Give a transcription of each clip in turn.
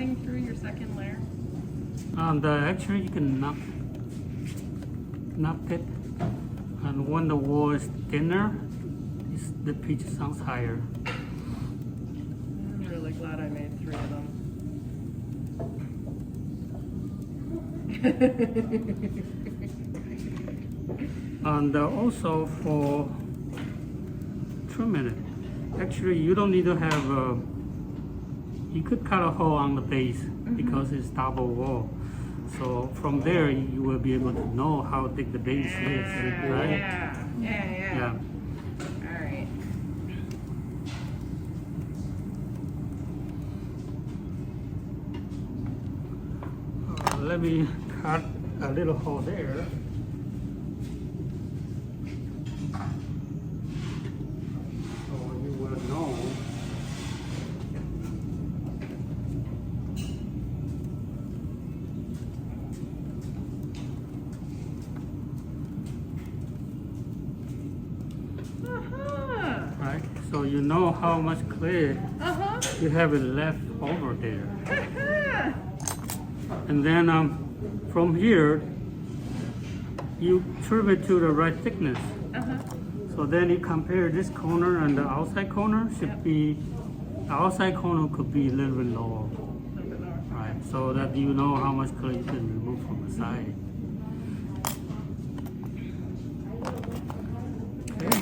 cutting through your second layer? Actually, you can knock it, and when the wall is thinner, the pitch sounds higher. I'm really glad I made 3 of them. And also for trimming it, actually you don't need to have you could cut a hole on the base because it's double wall. So from there you will be able to know how thick the base is, right? Yeah. All right. Let me cut a little hole there. So you will know. Right? So you know how much clay you have it left over there. And then from here, you trim it to the right thickness. So then you compare this corner and the outside corner should be, the outside corner could be a little bit lower. Right, so that you know how much clay you can remove from the side. Okay.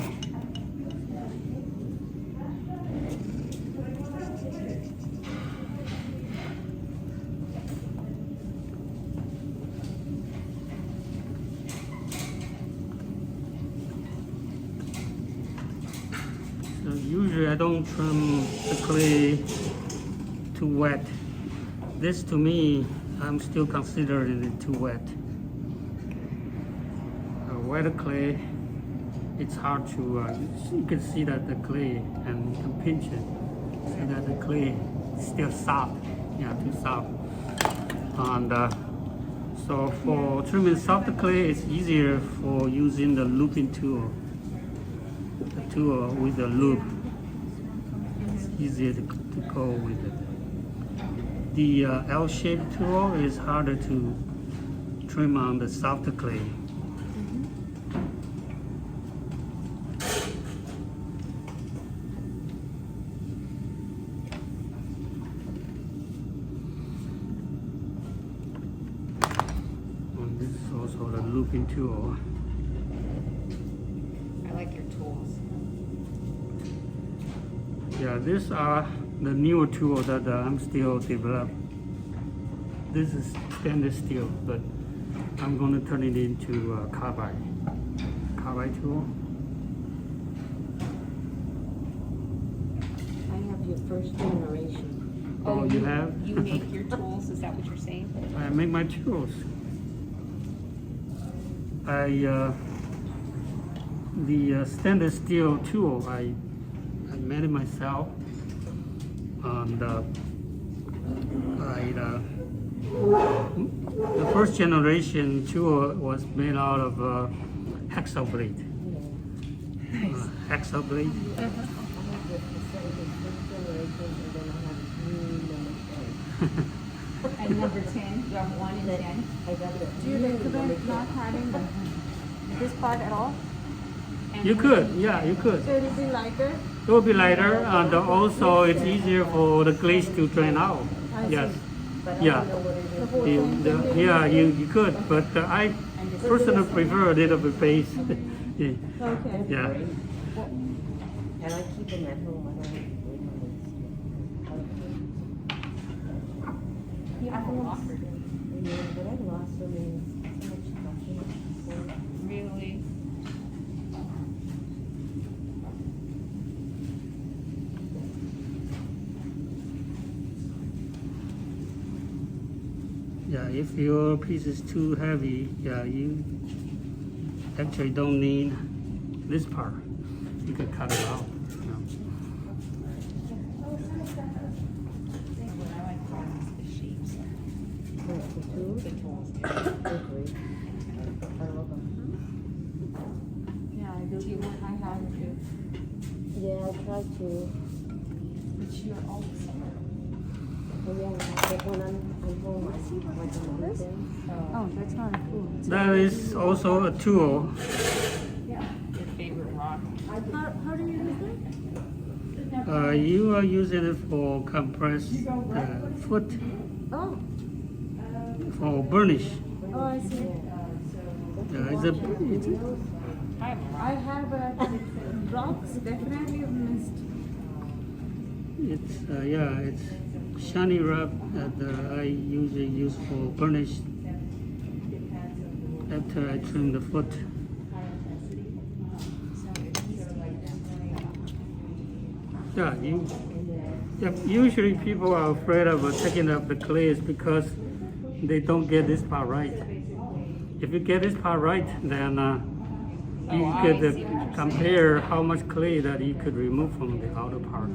So usually I don't trim the clay too wet. This to me, I'm still considering it too wet. Wetter clay, it's hard to, you can see that the clay and you can pinch it. See that the clay is still soft, too soft. And so for trimming soft clay, it's easier for using the looping tool. The tool with the loop. It's easier to go with it. The L-shaped tool is harder to trim on the soft clay. And this is also the looping tool. I like your tools. Yeah, these are the newer tools that I'm still developing. This is stainless steel, but I'm going to turn it into a carbide tool. I have your first generation. Oh, you have? You make your tools, is that what you're saying? I make my tools. The stainless steel tool, I made it myself. And the first generation tool was made out of hacksaw blade. Hacksaw blade. And number 10, you have 1 and 10. Do you recommend not having this part at all? You could, yeah, you could. So it will be lighter? It will be lighter, and also it's easier for the glaze to drain out. Yes. Yeah. Yeah, you could, but I personally prefer a little bit base. Yeah. Okay. Yeah. And I keep them at home. I don't but I lost so many. Really? Yeah, if your piece is too heavy, yeah, you actually don't need this part. You can cut it out. Yeah, I do give one I have to. Yeah, I try to. But you're always Oh, that's not a food. That is also a tool. Your favorite rock. How do you use it? You are using it for compress the foot, Oh, for burnish. oh, I see. I have a rock. I have rocks definitely missed. It's shiny rock that I usually use for burnish after I trim the foot. Usually people are afraid of taking up the clays because they don't get this part right. If you get this part right, then you could compare how much clay that you could remove from the outer part.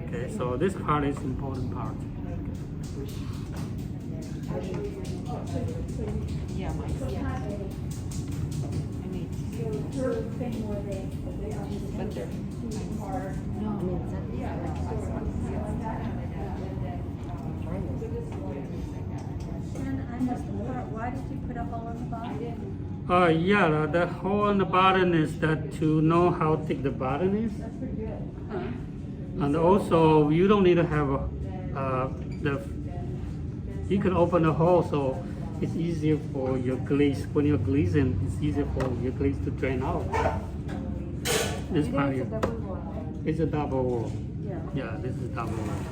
Okay, so this part is important part. Yeah, I need but they're Why did you put a hole in the bottom? The hole on the bottom is that to know how thick the bottom is. And also, you don't need to have you can open the hole so it's easier for your glaze. When you're glazing, it's easier for your glaze to drain out. This part here, it's a double wall. Yeah, this is double wall.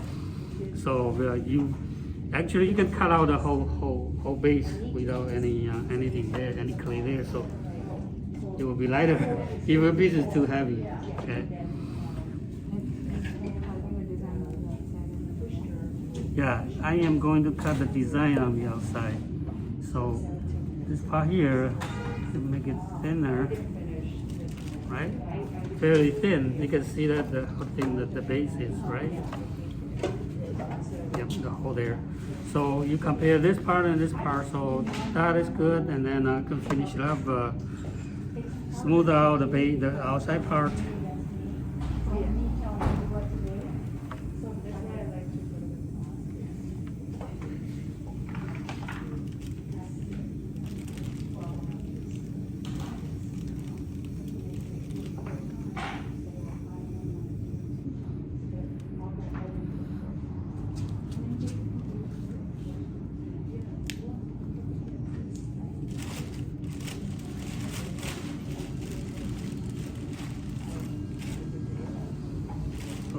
So you can cut out the whole base without anything there, any clay there. So it will be lighter. It will be just too heavy. Okay. Yeah, I am going to cut the design on the outside. So this part here, to make it thinner, right? Fairly thin. You can see that how thin the base is, right? Yep, the hole there. So you compare this part and this part. So that is good, and then I can finish it up, smooth out the outside part.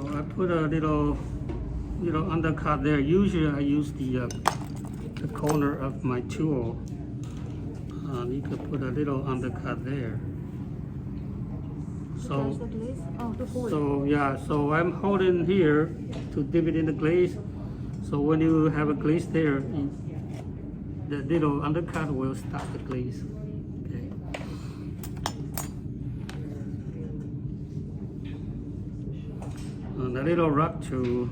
I put a little undercut there. Usually I use the corner of my tool. You can put a little undercut there. So so I'm holding here to dip it in the glaze. So when you have a glaze there, the little undercut will stop the glaze. Okay. And a little rock to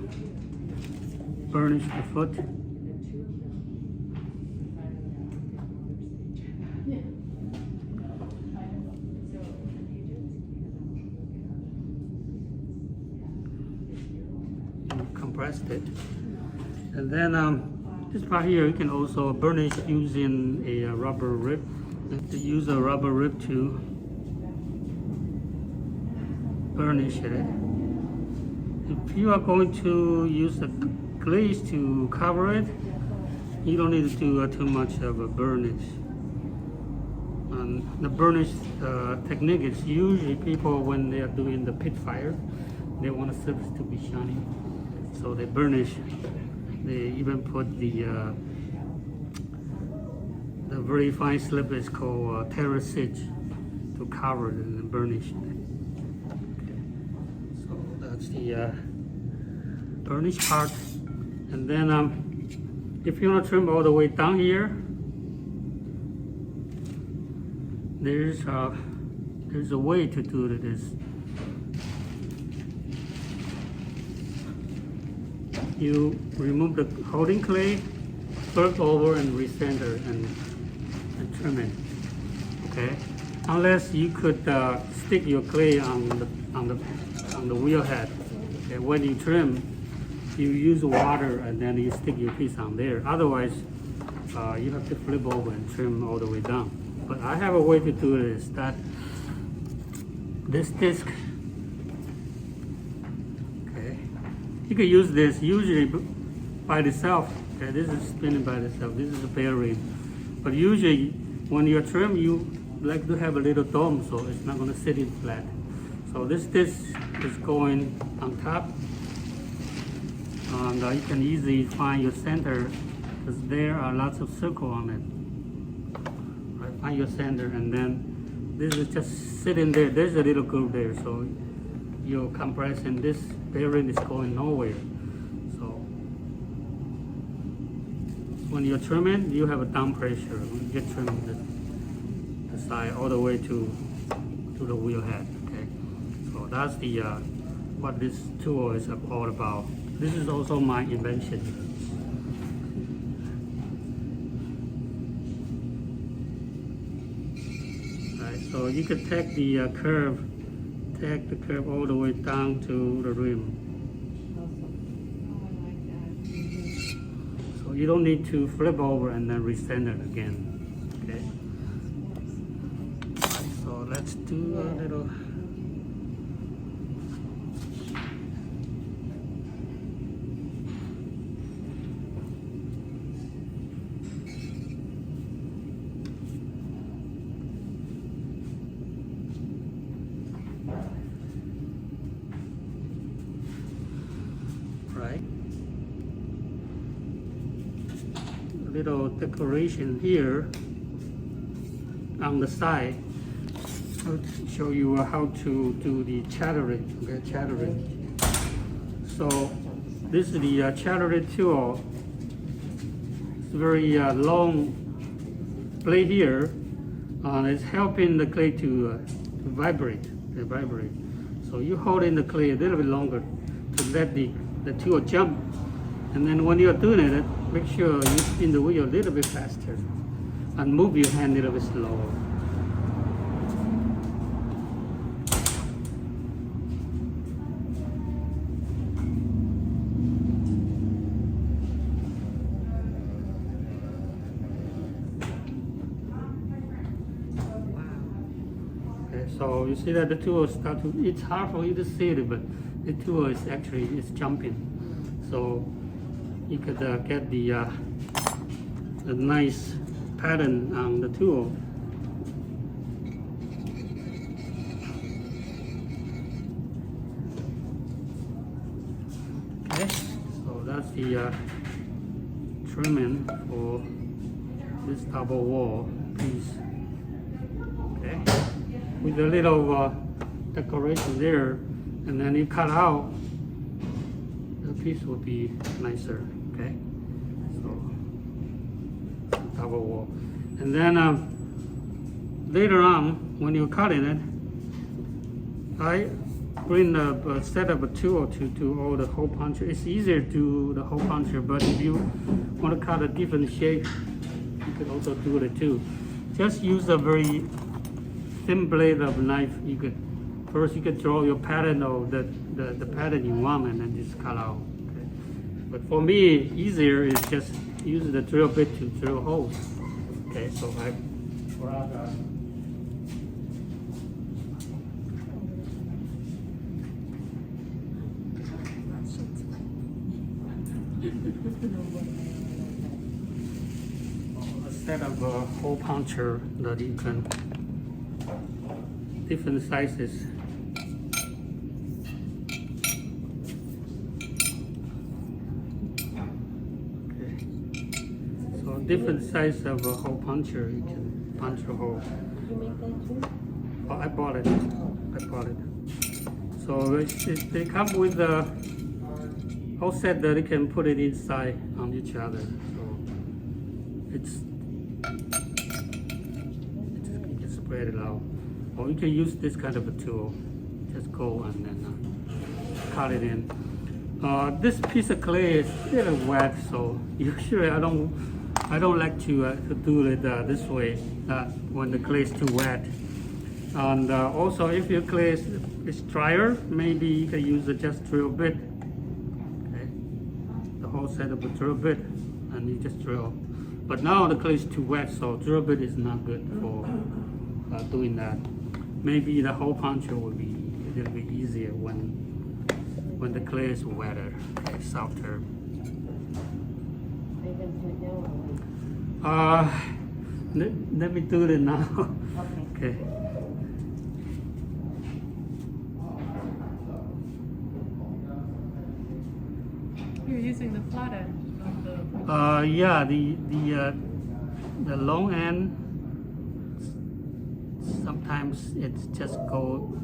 burnish the foot. Compressed it, and then this part here you can also burnish using a rubber rib. To use a rubber rib to burnish it. If you are going to use a glaze to cover it, you don't need to do too much of a burnish. And the burnish technique is usually people, when they are doing the pit fire, they want the surface to be shiny, so they burnish. They even put the very fine slip is called terracid to cover it and burnish it. Okay. So that's the burnish part. And then if you want to trim all the way down here, there's a way to do this. You remove the holding clay, flip over and recenter and trim it. Okay, unless you could stick your clay on the wheel head. Okay, when you trim, you use water and then you stick your piece on there. Otherwise, you have to flip over and trim all the way down. But I have a way to do it is that this disc, okay, you can use this usually by itself. Okay, this is spinning by itself. This is a bearing. But usually when you trim, you like to have a little dome so it's not going to sit in flat. So this disc is going on top. And you can easily find your center because there are lots of circles on it. Right, find your center, and then this is just sitting there. There's a little groove there, so you're compressing. This bearing is going nowhere. So when you're trimming, you have a down pressure. When you trim the side all the way to the wheel head. Okay, so that's the what this tool is all about. This is also my invention. Right, so you can take the curve all the way down to the rim. So you don't need to flip over and then recenter again. Okay. Right, so let's do a little. Right, little decoration here on the side. I'll show you how to do the chattering. Okay, chattering. So this is the chattering tool. It's very long blade here, and it's helping the clay to vibrate. So you hold in the clay a little bit longer to let the tool jump, and then when you're doing it, make sure you spin the wheel a little bit faster and move your hand a little bit slower. Okay, so you see that the tool start to, it's hard for you to see it, but the tool is actually jumping, so you could get the nice pattern on the tool. Okay, so that's the trimming for this double wall piece. Okay, with a little decoration there. And then you cut out, the piece will be nicer, okay? So, double wall. And then later on, when you're cutting it, I bring a set of a tool to do all the hole puncher. It's easier to do the hole puncher, but if you want to cut a different shape, you can also do it too. Just use a very thin blade of knife. First, you can draw your pattern of the pattern you want, and then just cut out. Okay? But for me, easier is just use the drill bit to drill holes. Okay, so I grab a set of a hole puncher that you can different sizes. Different size of a hole puncher, you can punch a hole. You make that too? Oh, I bought it. So they come with a whole set that you can put it inside on each other. So you can spread it out. Or you can use this kind of a tool. Just go and then cut it in. This piece of clay is a little wet, so usually I don't like to do it this way when the clay is too wet. And also, if your clay is drier, maybe you can use just drill bit. Okay. set up a drill bit and you just drill. But now the clay is too wet, so drill bit is not good for doing that. Maybe the hole puncher will be a little bit easier when the clay is wetter, okay, softer. Let me do it now. Okay. You're using the flat end of the. Yeah, the long end. Sometimes it's just go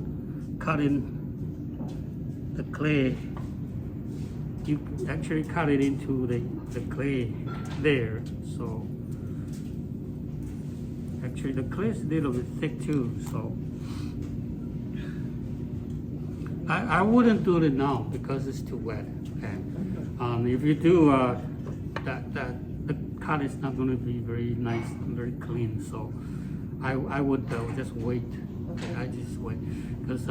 cutting the clay. You actually cut it into the clay there. So actually the clay is a little bit thick too. So I wouldn't do it now because it's too wet. Okay. If you do the cut is not going to be very nice and very clean. So I would just wait. Okay, I just wait because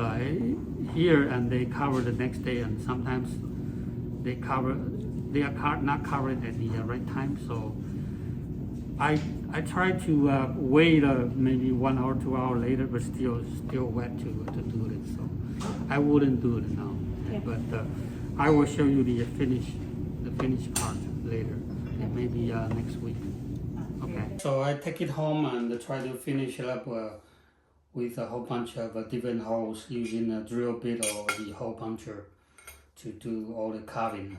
here and they cover the next day, and sometimes they are not covered at the right time. So I try to wait maybe 1 hour, 2 hours later, but still wet to do it. So I wouldn't do it now. Yeah. But I will show you the finished part later, maybe next week. Okay. So I take it home and try to finish it up with a whole bunch of different holes using a drill bit or the hole puncher to do all the carving.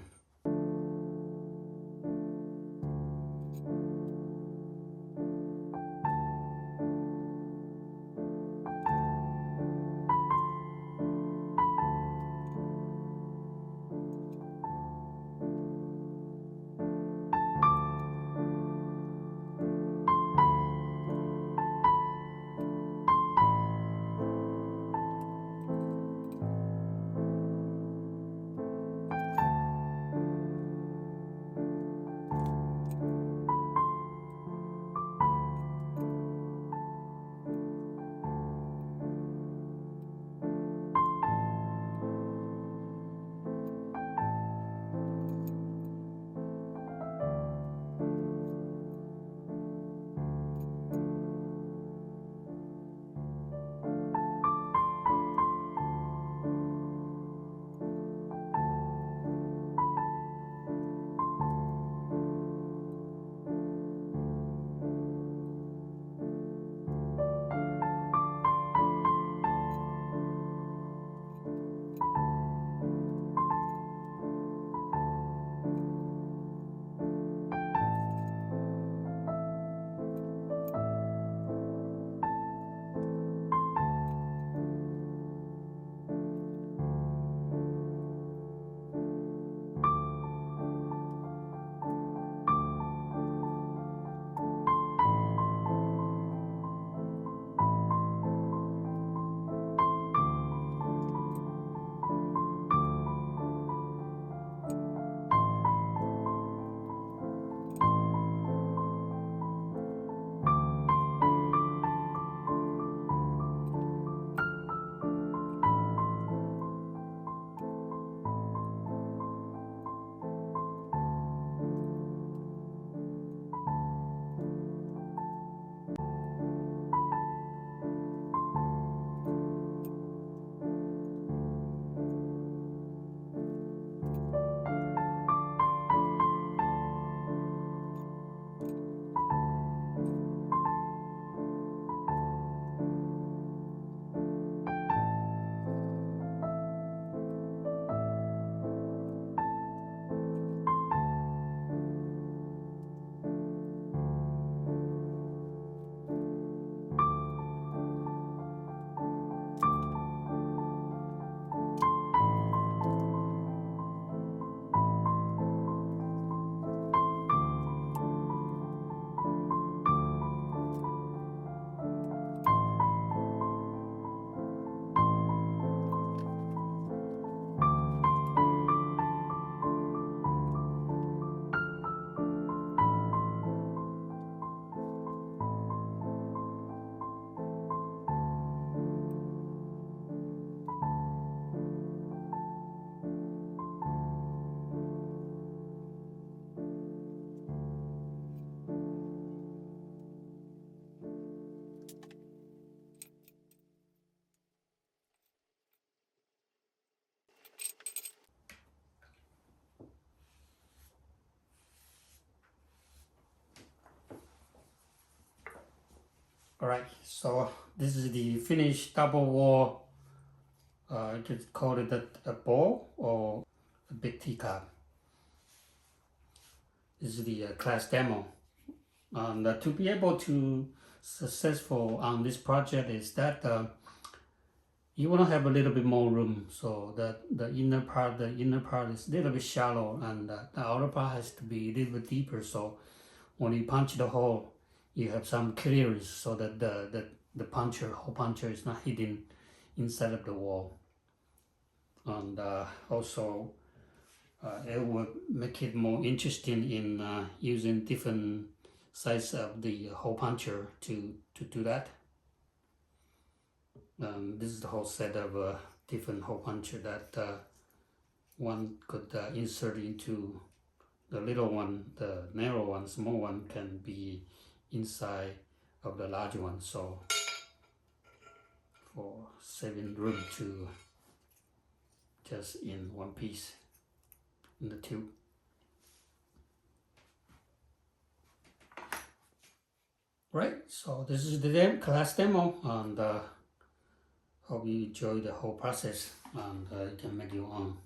Alright, so this is the finished double wall. You could call it a bowl or a big teacup. This is the class demo. And to be able to successful on this project is that you want to have a little bit more room, so that the inner part is a little bit shallow, and the outer part has to be a little bit deeper. So when you punch the hole, you have some clearance, so that the hole puncher is not hidden inside of the wall. And also it will make it more interesting in using different size of the hole puncher to do that. This is the whole set of different hole puncher that one could insert into the little one. The narrow one, small one can be inside of the large one, so for saving room to just in one piece in the tube. Right, so this is the class demo, and hope you enjoy the whole process, and you can make your own.